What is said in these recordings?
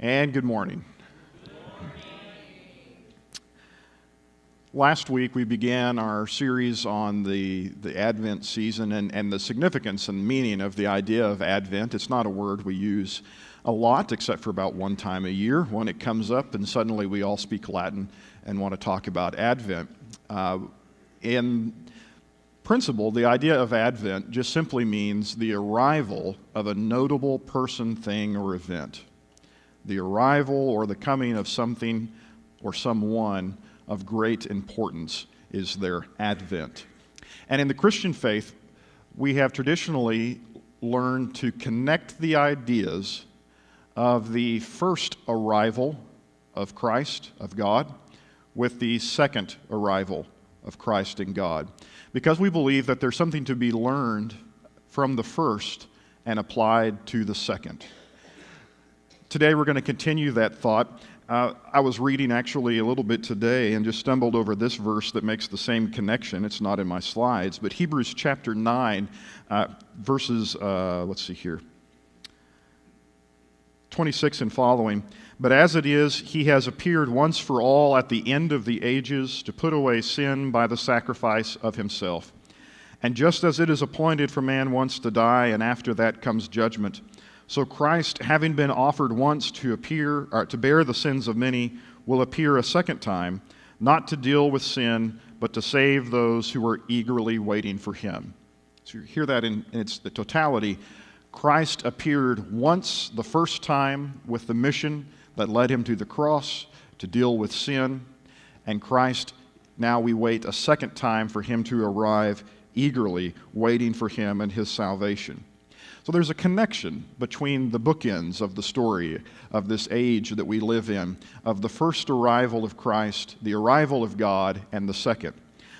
And good morning. Last week we began our series on the Advent season and the significance and meaning of the idea of Advent. It's not a word we use a lot except for about one time a year when it comes up and suddenly we all speak Latin and want to talk about Advent. In principle, the idea of Advent just simply means the arrival of a notable person, thing, or event. The arrival or the coming of something or someone of great importance is their advent. And in the Christian faith, we have traditionally learned to connect the ideas of the first arrival of Christ, of God, with the second arrival of Christ and God, because we believe that there's something to be learned from the first and applied to the second. Today we're going to continue that thought. I was reading actually a little bit today and just stumbled over this verse that makes the same connection. It's not in my slides, but Hebrews chapter 9, verses, 26 and following. But as it is, he has appeared once for all at the end of the ages to put away sin by the sacrifice of himself. And just as it is appointed for man once to die, and after that comes judgment, so Christ, having been offered once to bear the sins of many, will appear a second time, not to deal with sin, but to save those who are eagerly waiting for him. So you hear that in its the totality. Christ appeared once, the first time, with the mission that led him to the cross to deal with sin. And Christ, now we wait a second time for him to arrive, eagerly waiting for him and his salvation. So there's a connection between the bookends of the story of this age that we live in, of the first arrival of Christ, the arrival of God, and the second.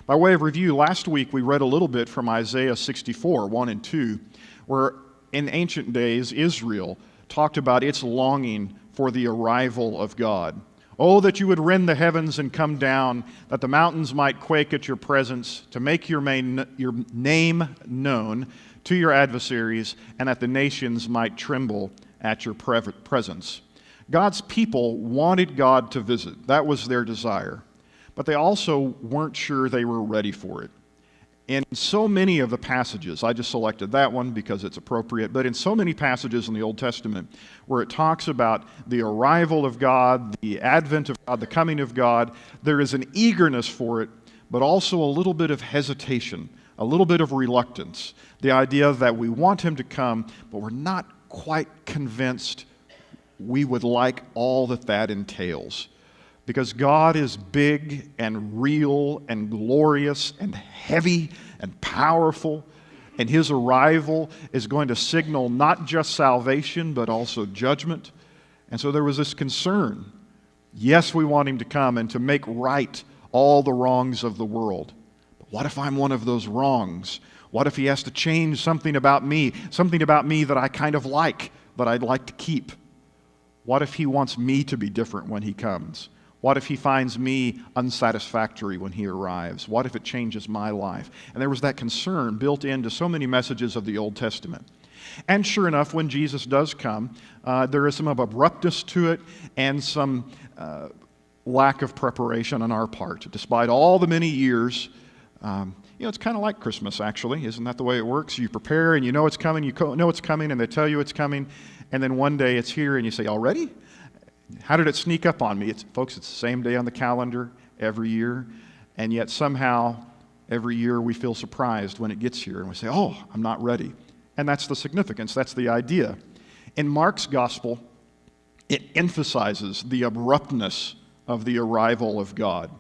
By way of review, last week we read a little bit from Isaiah 64, 1 and 2, where in ancient days Israel talked about its longing for the arrival of God. Oh, that you would rend the heavens and come down, that the mountains might quake at your presence, to make your name known to your adversaries, and that the nations might tremble at your presence. God's people wanted God to visit. That was their desire. But they also weren't sure they were ready for it. In so many of the passages, I just selected that one because it's appropriate, but in so many passages in the Old Testament where it talks about the arrival of God, the advent of God, the coming of God, there is an eagerness for it, but also a little bit of hesitation, a little bit of reluctance. The idea that we want him to come, but we're not quite convinced we would like all that entails. Because God is big and real and glorious and heavy and powerful, and his arrival is going to signal not just salvation, but also judgment. And so there was this concern. Yes, we want him to come and to make right all the wrongs of the world. But what if I'm one of those wrongs? What if he has to change something about me that I kind of like, that I'd like to keep? What if he wants me to be different when he comes? What if he finds me unsatisfactory when he arrives? What if it changes my life? And there was that concern built into so many messages of the Old Testament. And sure enough, when Jesus does come, there is some of abruptness to it and some lack of preparation on our part. Despite all the many years, it's kind of like Christmas, actually. Isn't that the way it works? You prepare and you know it's coming, and they tell you it's coming, and then one day it's here and you say, already? How did it sneak up on me? Folks, it's the same day on the calendar every year, and yet somehow every year we feel surprised when it gets here, and we say, oh, I'm not ready. And that's the significance, that's the idea. In Mark's gospel, it emphasizes the abruptness of the arrival of God.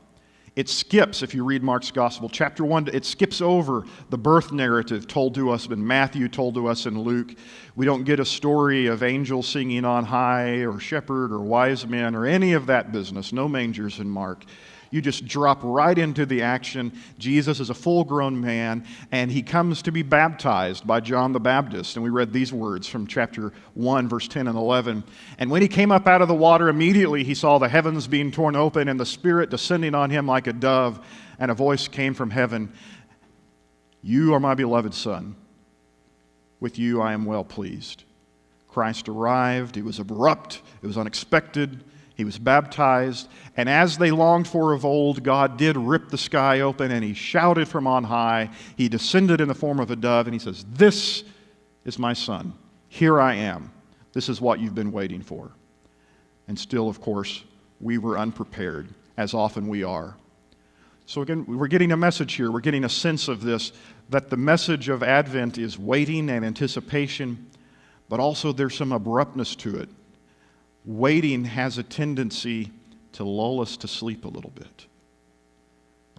It skips, if you read Mark's Gospel, chapter 1, it skips over the birth narrative told to us in Matthew, told to us in Luke. We don't get a story of angels singing on high or shepherd or wise men or any of that business. No mangers in Mark. You just drop right into the action. Jesus is a full-grown man, and he comes to be baptized by John the Baptist. And we read these words from chapter 1, verse 10 and 11. And when he came up out of the water, immediately he saw the heavens being torn open and the Spirit descending on him like a dove. And a voice came from heaven, "You are my beloved Son. With you I am well pleased." Christ arrived. It was abrupt. It was unexpected. He was baptized. And as they longed for of old, God did rip the sky open, and he shouted from on high. He descended in the form of a dove, and he says, "This is my Son. Here I am. This is what you've been waiting for." And still, of course, we were unprepared, as often we are. So again, we're getting a message here. We're getting a sense of this, that the message of Advent is waiting and anticipation, but also there's some abruptness to it. Waiting has a tendency to lull us to sleep a little bit.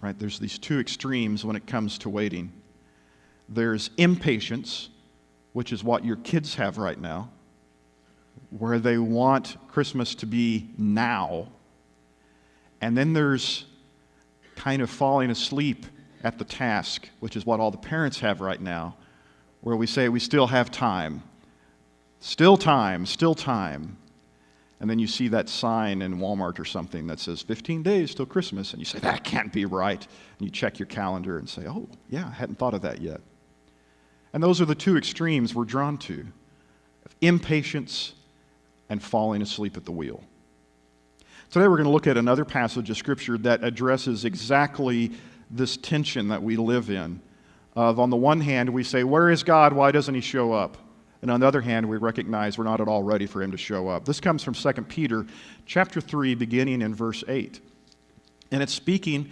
Right? There's these two extremes when it comes to waiting. There's impatience, which is what your kids have right now, where they want Christmas to be now. And then there's kind of falling asleep at the task, which is what all the parents have right now, where we say we still have time. Still time, still time. And then you see that sign in Walmart or something that says 15 days till Christmas, and you say, that can't be right. And you check your calendar and say, oh, yeah, I hadn't thought of that yet. And those are the two extremes we're drawn to, impatience and falling asleep at the wheel. Today we're going to look at another passage of Scripture that addresses exactly this tension that we live in. On the one hand, we say, where is God? Why doesn't he show up? And on the other hand, we recognize we're not at all ready for him to show up. This comes from 2 Peter chapter 3, beginning in verse 8. And it's speaking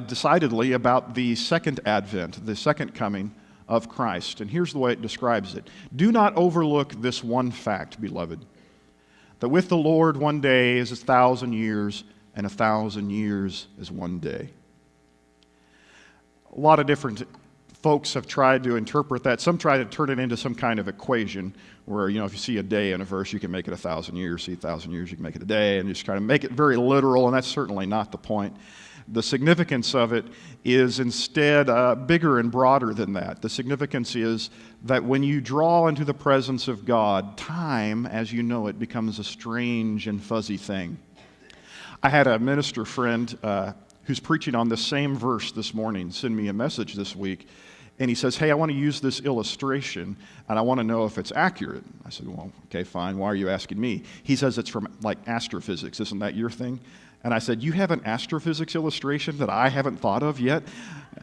decidedly about the second advent, the second coming of Christ. And here's the way it describes it. Do not overlook this one fact, beloved, that with the Lord 1 day is 1,000 years, and 1,000 years is 1 day. A lot of different folks have tried to interpret that. Some try to turn it into some kind of equation where, if you see a day in a verse, you can make it 1,000 years. See 1,000 years, you can make it a day, and just try to make it very literal, and that's certainly not the point. The significance of it is instead bigger and broader than that. The significance is that when you draw into the presence of God, time, as you know it, becomes a strange and fuzzy thing. I had a minister friend who's preaching on the same verse this morning send me a message this week, and he says, hey, I want to use this illustration, and I want to know if it's accurate. I said, well, okay, fine. Why are you asking me? He says it's from, astrophysics. Isn't that your thing? And I said, you have an astrophysics illustration that I haven't thought of yet?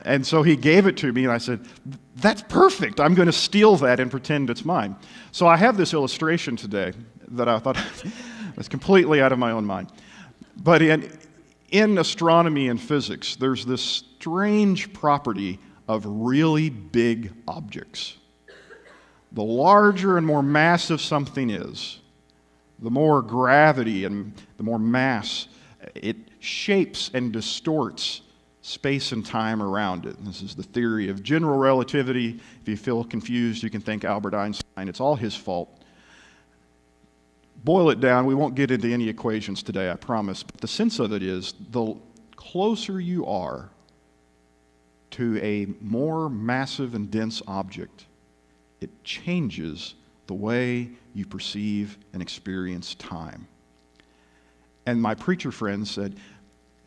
And so he gave it to me, and I said, that's perfect. I'm going to steal that and pretend it's mine. So I have this illustration today that I thought was completely out of my own mind. But in astronomy and physics, there's this strange property of really big objects. The larger and more massive something is, the more gravity and the more mass, it shapes and distorts space and time around it. This is the theory of general relativity. If you feel confused, you can think Albert Einstein. It's all his fault. Boil it down. We won't get into any equations today, I promise. But the sense of it is, the closer you are to a more massive and dense object, it changes the way you perceive and experience time. And my preacher friend said,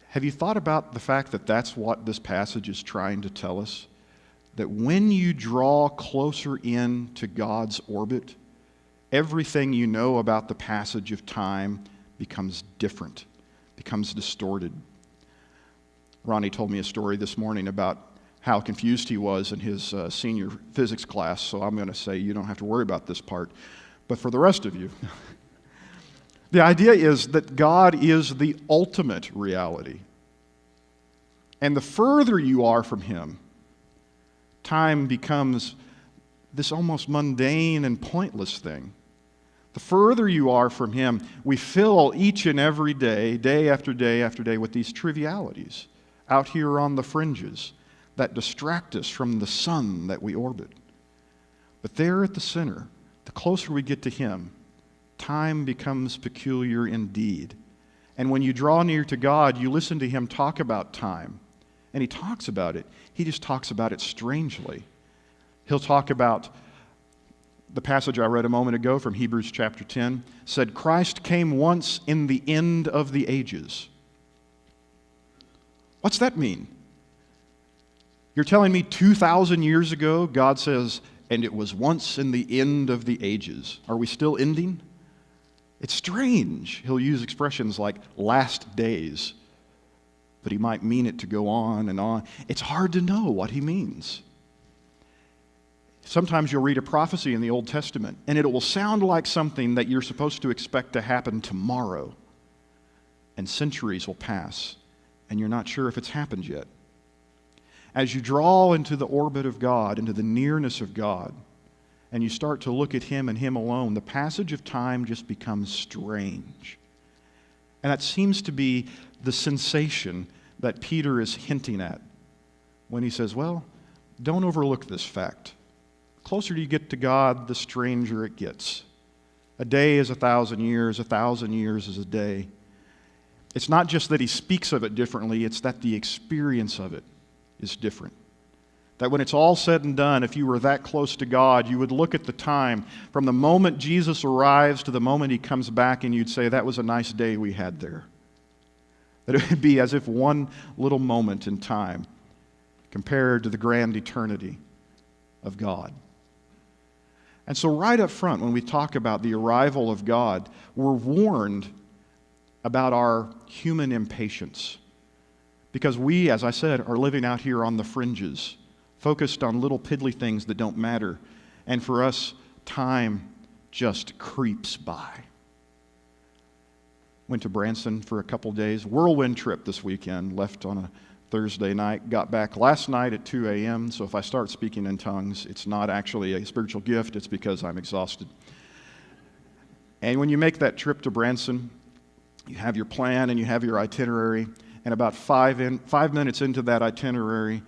have you thought about the fact that that's what this passage is trying to tell us? That when you draw closer in to God's orbit, everything you know about the passage of time becomes different, becomes distorted. Ronnie told me a story this morning about how confused he was in his senior physics class, so I'm going to say you don't have to worry about this part. But for the rest of you, the idea is that God is the ultimate reality. And the further you are from him, time becomes this almost mundane and pointless thing. The further you are from him, we fill each and every day, day after day after day, with these trivialities out here on the fringes that distract us from the sun that we orbit. But there at the center, the closer we get to him, time becomes peculiar indeed. And when you draw near to God, you listen to him talk about time. And he talks about it. He just talks about it strangely. He'll talk about the passage I read a moment ago from Hebrews chapter 10, said, Christ came once in the end of the ages. What's that mean? You're telling me 2,000 years ago, God says, and it was once in the end of the ages. Are we still ending? It's strange. He'll use expressions like last days, but he might mean it to go on and on. It's hard to know what he means. Sometimes you'll read a prophecy in the Old Testament, and it will sound like something that you're supposed to expect to happen tomorrow. And centuries will pass, and you're not sure if it's happened yet. As you draw into the orbit of God, into the nearness of God, and you start to look at Him and Him alone, the passage of time just becomes strange. And that seems to be the sensation that Peter is hinting at when he says, well, don't overlook this fact. The closer you get to God, the stranger it gets. A day is 1,000 years, 1,000 years is a day. It's not just that he speaks of it differently, it's that the experience of it is different. That when it's all said and done, if you were that close to God, you would look at the time from the moment Jesus arrives to the moment He comes back, and you'd say, that was a nice day we had there. That it would be as if one little moment in time compared to the grand eternity of God. And so right up front, when we talk about the arrival of God, we're warned about our human impatience. Because we, as I said, are living out here on the fringes, focused on little piddly things that don't matter. And for us, time just creeps by. Went to Branson for a couple days. Whirlwind trip this weekend. Left on a Thursday night. Got back last night at 2 a.m. So if I start speaking in tongues, it's not actually a spiritual gift. It's because I'm exhausted. And when you make that trip to Branson, you have your plan and you have your itinerary. And about 5 minutes into that itinerary,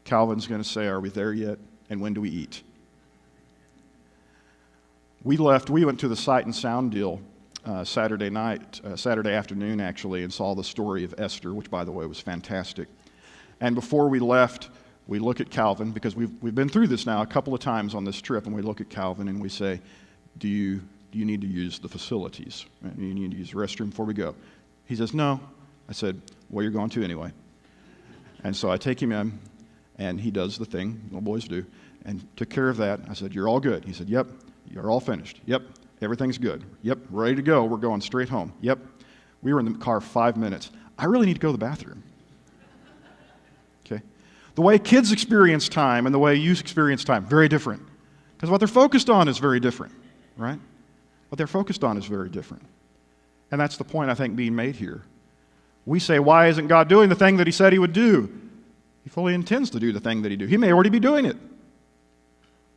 Calvin's going to say, are we there yet? And when do we eat? We went to the Sight and Sound deal Saturday afternoon actually, and saw the story of Esther, which by the way was fantastic. And before we left, we look at Calvin, because we've been through this now a couple of times on this trip, and we look at Calvin and we say, do you need to use the facilities? Do you need to use the restroom before we go? He says, no. I said, well, you're going to anyway. And so I take him in, and he does the thing little boys do, and took care of that. I said, you're all good. He said, yep, you're all finished. Yep, everything's good. Yep, ready to go. We're going straight home. Yep. We were in the car 5 minutes. I really need to go to the bathroom. Okay? The way kids experience time and the way you experience time, very different. Because what they're focused on is very different, right? What they're focused on is very different. And that's the point, I think, being made here. We say, why isn't God doing the thing that He said He would do? He fully intends to do the thing that He do. He may already be doing it.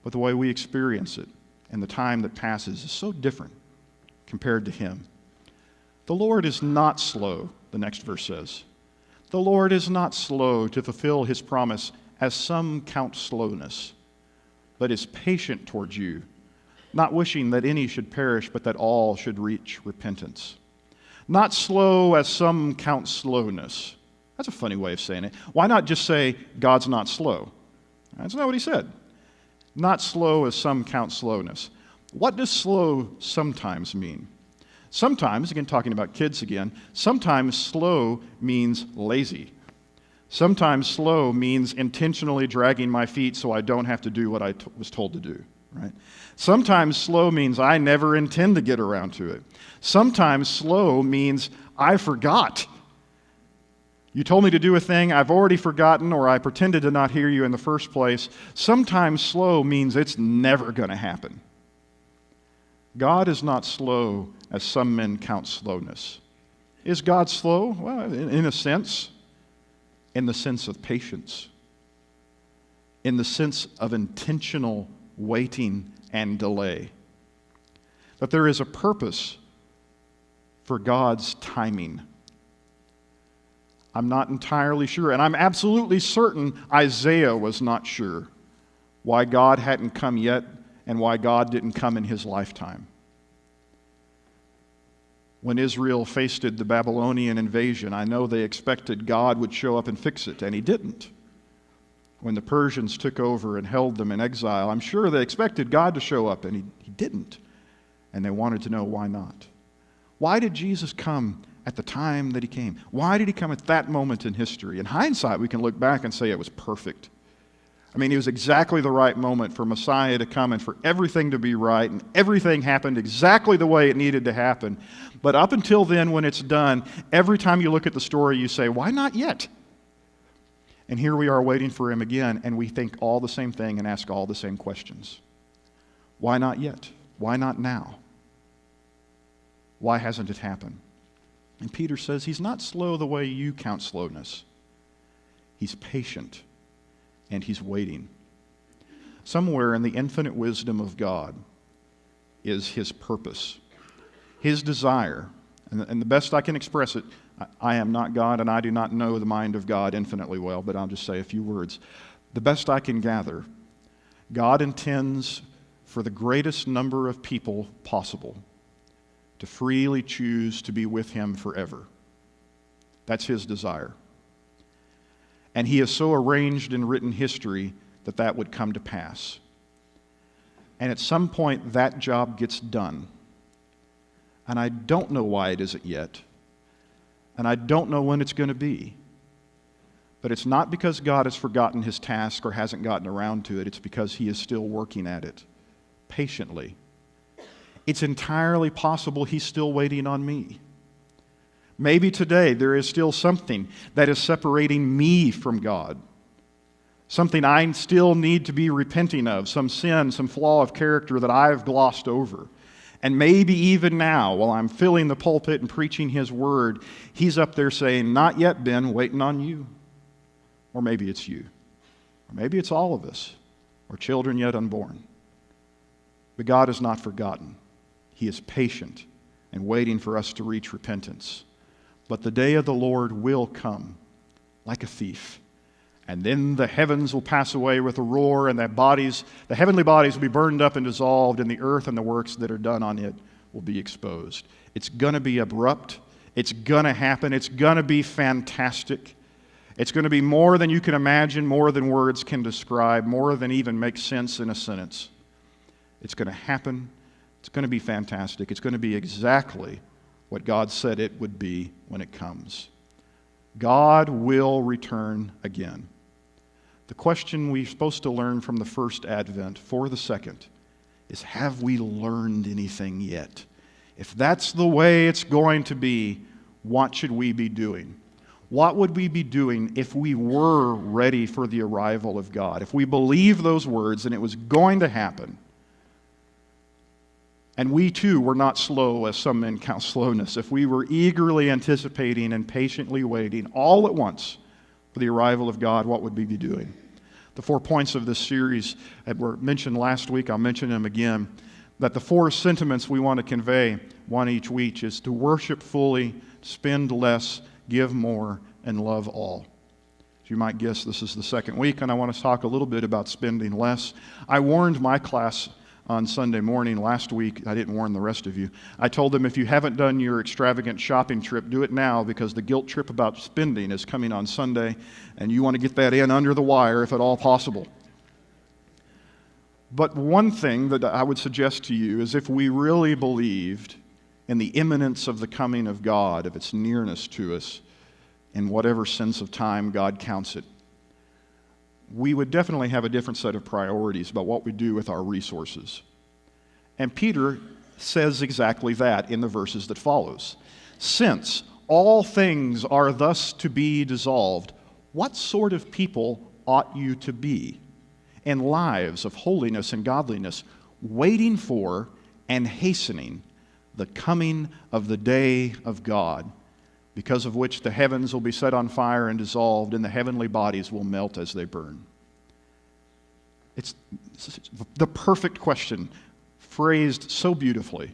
But the way we experience it and the time that passes is so different compared to Him. The Lord is not slow, the next verse says. The Lord is not slow to fulfill His promise, as some count slowness, but is patient towards you, not wishing that any should perish, but that all should reach repentance. Not slow as some count slowness. That's a funny way of saying it. Why not just say, God's not slow? That's not what He said. Not slow as some count slowness. What does slow sometimes mean? Sometimes, again talking about kids again, sometimes slow means lazy. Sometimes slow means intentionally dragging my feet so I don't have to do what I was told to do. Right? Sometimes slow means I never intend to get around to it. Sometimes slow means I forgot. You told me to do a thing I've already forgotten, or I pretended to not hear you in the first place. Sometimes slow means it's never going to happen. God is not slow as some men count slowness. Is God slow? Well, in a sense. In the sense of patience. In the sense of intentional waiting and delay. But there is a purpose for God's timing. I'm not entirely sure, and I'm absolutely certain Isaiah was not sure why God hadn't come yet and why God didn't come in his lifetime. When Israel faced the Babylonian invasion, I know they expected God would show up and fix it, and He didn't. When the Persians took over and held them in exile, I'm sure they expected God to show up, and He didn't. And they wanted to know why not. Why did Jesus come at the time that He came? Why did He come at that moment in history? In hindsight, we can look back and say it was perfect. I mean, it was exactly the right moment for Messiah to come and for everything to be right, and everything happened exactly the way it needed to happen. But up until then, when it's done, every time you look at the story, you say, why not yet? And here we are waiting for him again, and we think all the same thing and ask all the same questions. Why not yet? Why not now? Why hasn't it happened? And Peter says he's not slow the way you count slowness. He's patient, and he's waiting. Somewhere in the infinite wisdom of God is his purpose, his desire. And the best I can express it, I am not God, and I do not know the mind of God infinitely well, but I'll just say a few words. The best I can gather, God intends for the greatest number of people possible to freely choose to be with him forever. That's his desire. And he has so arranged in written history that that would come to pass. And at some point, that job gets done. And I don't know why it isn't yet. And I don't know when it's going to be. But it's not because God has forgotten his task or hasn't gotten around to it. It's because he is still working at it patiently. It's entirely possible he's still waiting on me. Maybe today there is still something that is separating me from God. Something I still need to be repenting of, some sin, some flaw of character that I've glossed over. And maybe even now, while I'm filling the pulpit and preaching his word, he's up there saying, not yet, Ben, waiting on you. Or maybe it's you. Or maybe it's all of us, or children yet unborn. But God is not forgotten. He is patient and waiting for us to reach repentance. But the day of the Lord will come like a thief. And then the heavens will pass away with a roar, and the heavenly bodies will be burned up and dissolved, and the earth and the works that are done on it will be exposed. It's going to be abrupt. It's going to happen. It's going to be fantastic. It's going to be more than you can imagine, more than words can describe, more than even make sense in a sentence. It's going to happen. It's going to be fantastic. It's going to be exactly what God said it would be when it comes. God will return again. The question we're supposed to learn from the first advent for the second is, have we learned anything yet? If that's the way it's going to be, what should we be doing? What would we be doing if we were ready for the arrival of God? If we believed those words and it was going to happen, and we too were not slow as some men count slowness, if we were eagerly anticipating and patiently waiting all at once for the arrival of God, what would we be doing? The 4 points of this series that were mentioned last week, I'll mention them again, that the 4 sentiments we want to convey, one each week, is to worship fully, spend less, give more, and love all. As you might guess, this is the second week, and I want to talk a little bit about spending less. I warned my class on Sunday morning last week. I didn't warn the rest of you. I told them, if you haven't done your extravagant shopping trip, do it now, because the guilt trip about spending is coming on Sunday, and you want to get that in under the wire if at all possible. But one thing that I would suggest to you is, if we really believed in the imminence of the coming of God, of its nearness to us, in whatever sense of time God counts it, we would definitely have a different set of priorities about what we do with our resources. And Peter says exactly that in the verses that follows. Since all things are thus to be dissolved, what sort of people ought you to be in lives of holiness and godliness, waiting for and hastening the coming of the day of God, because of which the heavens will be set on fire and dissolved, and the heavenly bodies will melt as they burn? It's the perfect question, phrased so beautifully.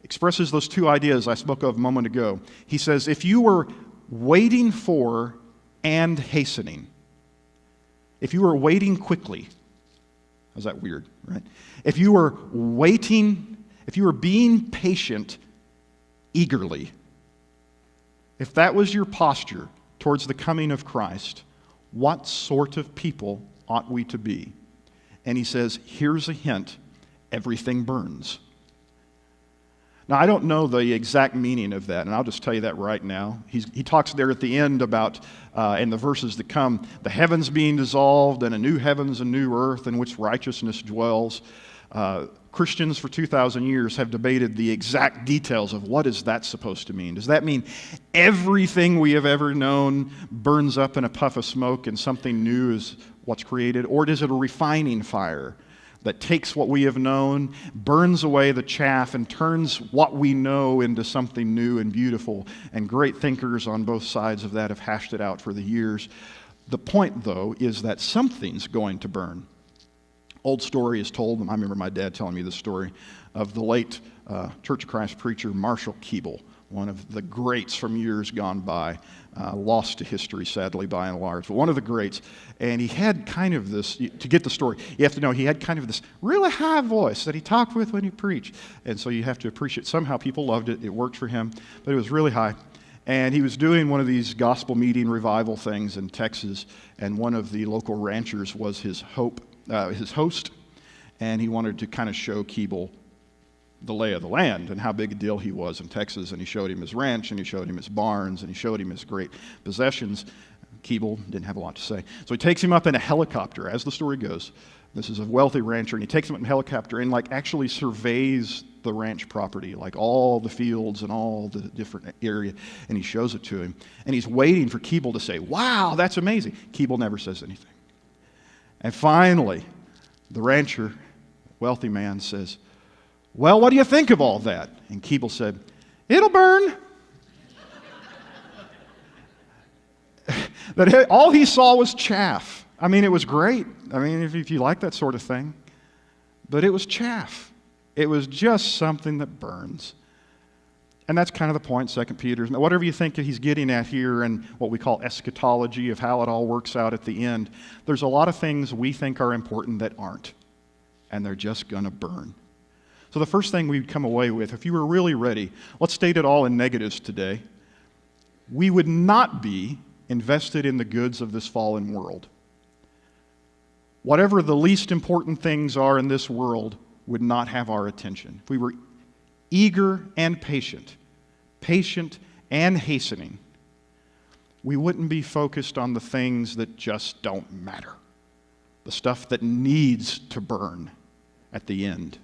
Expresses those 2 ideas I spoke of a moment ago. He says, if you were waiting for and hastening, if you were waiting quickly, how's that weird, right? If you were waiting, if you were being patient eagerly, if that was your posture towards the coming of Christ, what sort of people ought we to be? And he says, here's a hint: everything burns. Now, I don't know the exact meaning of that, and I'll just tell you that right now. He talks there at the end about, in the verses that come, the heavens being dissolved and a new heavens and new earth in which righteousness dwells. Christians for 2,000 years have debated the exact details of what is that supposed to mean. Does that mean everything we have ever known burns up in a puff of smoke and something new is what's created? Or is it a refining fire that takes what we have known, burns away the chaff, and turns what we know into something new and beautiful? And great thinkers on both sides of that have hashed it out for the years. The point, though, is that something's going to burn. Old story is told, and I remember my dad telling me this story, of the late Church of Christ preacher Marshall Keeble, one of the greats from years gone by, lost to history, sadly, by and large, but one of the greats. And he had kind of this, to get the story, you have to know he had kind of this really high voice that he talked with when he preached. And so you have to appreciate, somehow people loved it, it worked for him, but it was really high. And he was doing one of these gospel meeting revival things in Texas, and one of the local ranchers was his host, and he wanted to kind of show Keeble the lay of the land and how big a deal he was in Texas. And he showed him his ranch, and he showed him his barns, and he showed him his great possessions. Keeble didn't have a lot to say. So he takes him up in a helicopter, as the story goes. This is a wealthy rancher, and he takes him up in a helicopter and actually surveys the ranch property, like all the fields and all the different area, and he shows it to him. And he's waiting for Keeble to say, "Wow, that's amazing." Keeble never says anything. And finally, the rancher, wealthy man, says, "Well, what do you think of all that?" And Keeble said, "It'll burn." That all he saw was chaff. I mean, it was great. I mean, if you like that sort of thing. But it was chaff. It was just something that burns. And that's kind of the point, 2 Peter. Whatever you think that he's getting at here and what we call eschatology of how it all works out at the end, there's a lot of things we think are important that aren't. And they're just going to burn. So the first thing we'd come away with, if you were really ready, let's state it all in negatives today. We would not be invested in the goods of this fallen world. Whatever the least important things are in this world would not have our attention. If we were eager and patient and hastening, we wouldn't be focused on the things that just don't matter, the stuff that needs to burn at the end.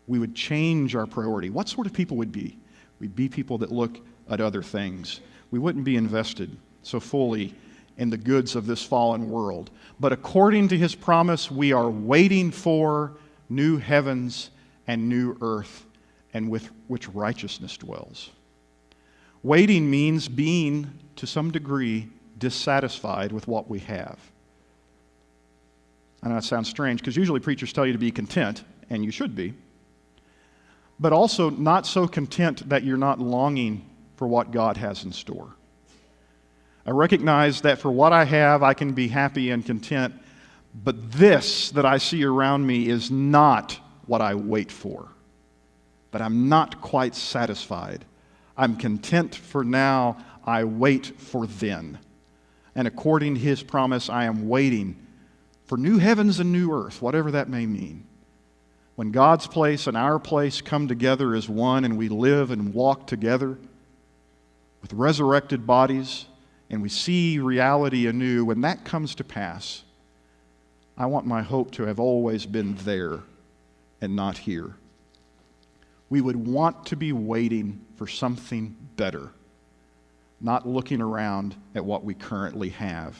We would change our priority. What sort of people would be? We'd be people that look at other things. We wouldn't be invested so fully in the goods of this fallen world. But according to his promise, we are waiting for new heavens and new earth, and with which righteousness dwells. Waiting means being, to some degree, dissatisfied with what we have. I know that sounds strange, because usually preachers tell you to be content, and you should be. But also not so content that you're not longing for what God has in store. I recognize that for what I have, I can be happy and content, but this that I see around me is not what I wait for. But I'm not quite satisfied. I'm content for now, I wait for then. And according to his promise, I am waiting for new heavens and new earth, whatever that may mean. When God's place and our place come together as one, and we live and walk together with resurrected bodies, and we see reality anew, when that comes to pass, I want my hope to have always been there and not here. We would want to be waiting for something better, not looking around at what we currently have.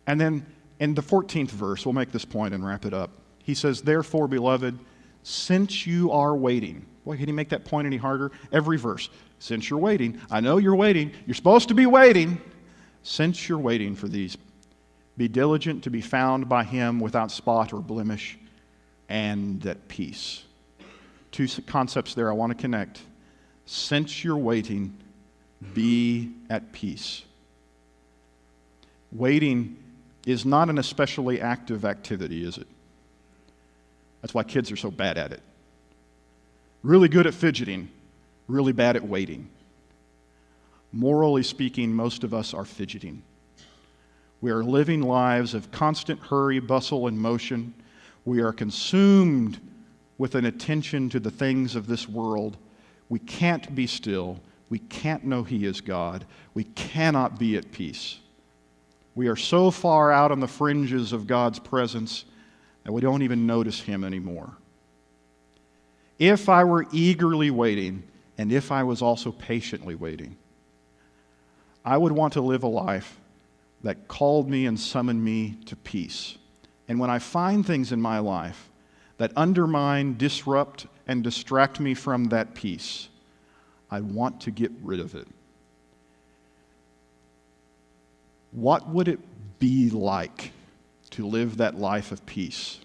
And then in the 14th verse, we'll make this point and wrap it up. He says, "Therefore, beloved, since you are waiting." Boy, can he make that point any harder? Every verse. Since you're waiting. I know you're waiting. You're supposed to be waiting. Since you're waiting for these, be diligent to be found by him without spot or blemish and at peace. Two concepts there I want to connect. Since you're waiting, be at peace. Waiting is not an especially active activity, is it? That's why kids are so bad at it. Really good at fidgeting, really bad at waiting. Morally speaking, most of us are fidgeting. We are living lives of constant hurry, bustle, and motion. We are consumed with an attention to the things of this world, we can't be still. We can't know He is God. We cannot be at peace. We are so far out on the fringes of God's presence that we don't even notice Him anymore. If I were eagerly waiting, and if I was also patiently waiting, I would want to live a life that called me and summoned me to peace. And when I find things in my life that undermine, disrupt, and distract me from that peace, I want to get rid of it. What would it be like to live that life of peace?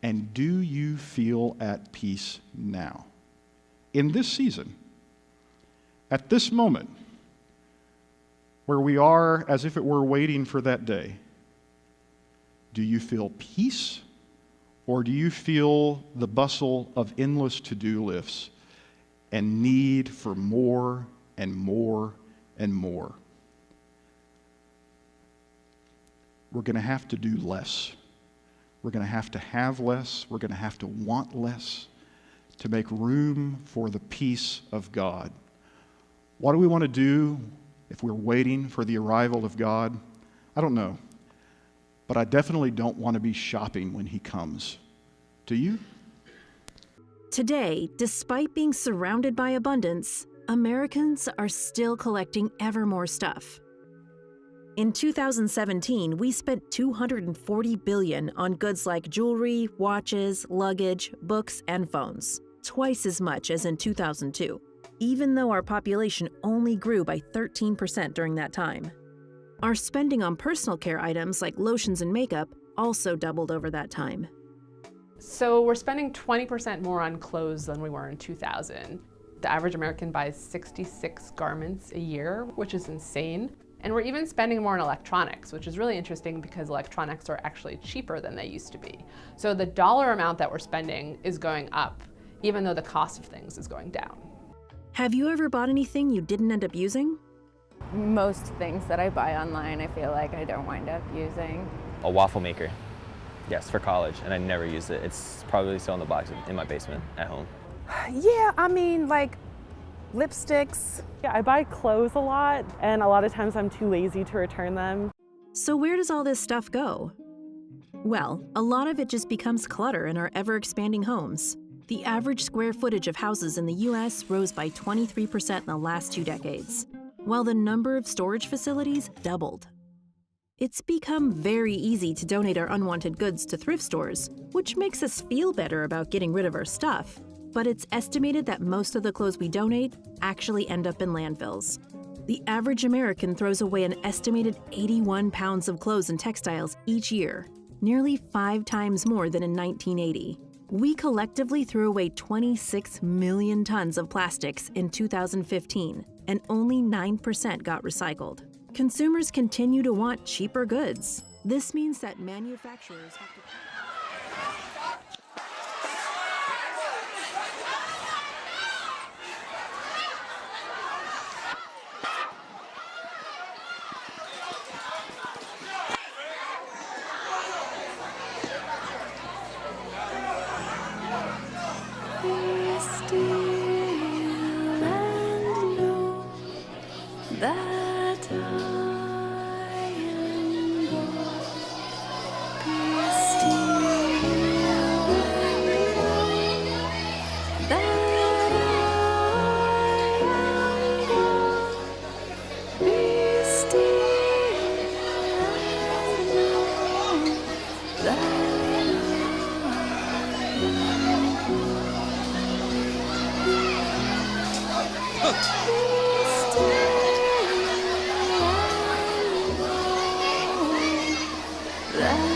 And do you feel at peace now? In this season, at this moment, where we are as if it were waiting for that day, do you feel peace, or do you feel the bustle of endless to-do lists and need for more and more and more? We're going to have to do less. We're going to have less. We're going to have to want less to make room for the peace of God. What do we want to do if we're waiting for the arrival of God? I don't know. But I definitely don't want to be shopping when He comes. Do you? Today, despite being surrounded by abundance, Americans are still collecting ever more stuff. In 2017, we spent $240 billion on goods like jewelry, watches, luggage, books, and phones, twice as much as in 2002, even though our population only grew by 13% during that time. Our spending on personal care items like lotions and makeup also doubled over that time. So we're spending 20% more on clothes than we were in 2000. The average American buys 66 garments a year, which is insane. And we're even spending more on electronics, which is really interesting because electronics are actually cheaper than they used to be. So the dollar amount that we're spending is going up, even though the cost of things is going down. Have you ever bought anything you didn't end up using? Most things that I buy online, I feel like I don't wind up using. A waffle maker, yes, for college, and I never used it. It's probably still in the box in my basement at home. Yeah, I mean, like lipsticks. Yeah, I buy clothes a lot, and a lot of times I'm too lazy to return them. So where does all this stuff go? Well, a lot of it just becomes clutter in our ever-expanding homes. The average square footage of houses in the U.S. rose by 23% in the last 2 decades, while the number of storage facilities doubled. It's become very easy to donate our unwanted goods to thrift stores, which makes us feel better about getting rid of our stuff. But it's estimated that most of the clothes we donate actually end up in landfills. The average American throws away an estimated 81 pounds of clothes and textiles each year, nearly 5 times more than in 1980. We collectively threw away 26 million tons of plastics in 2015, and only 9% got recycled. Consumers continue to want cheaper goods. This means that manufacturers have to... That I am God. Be still and know that I am God. Be still and know that I am God. That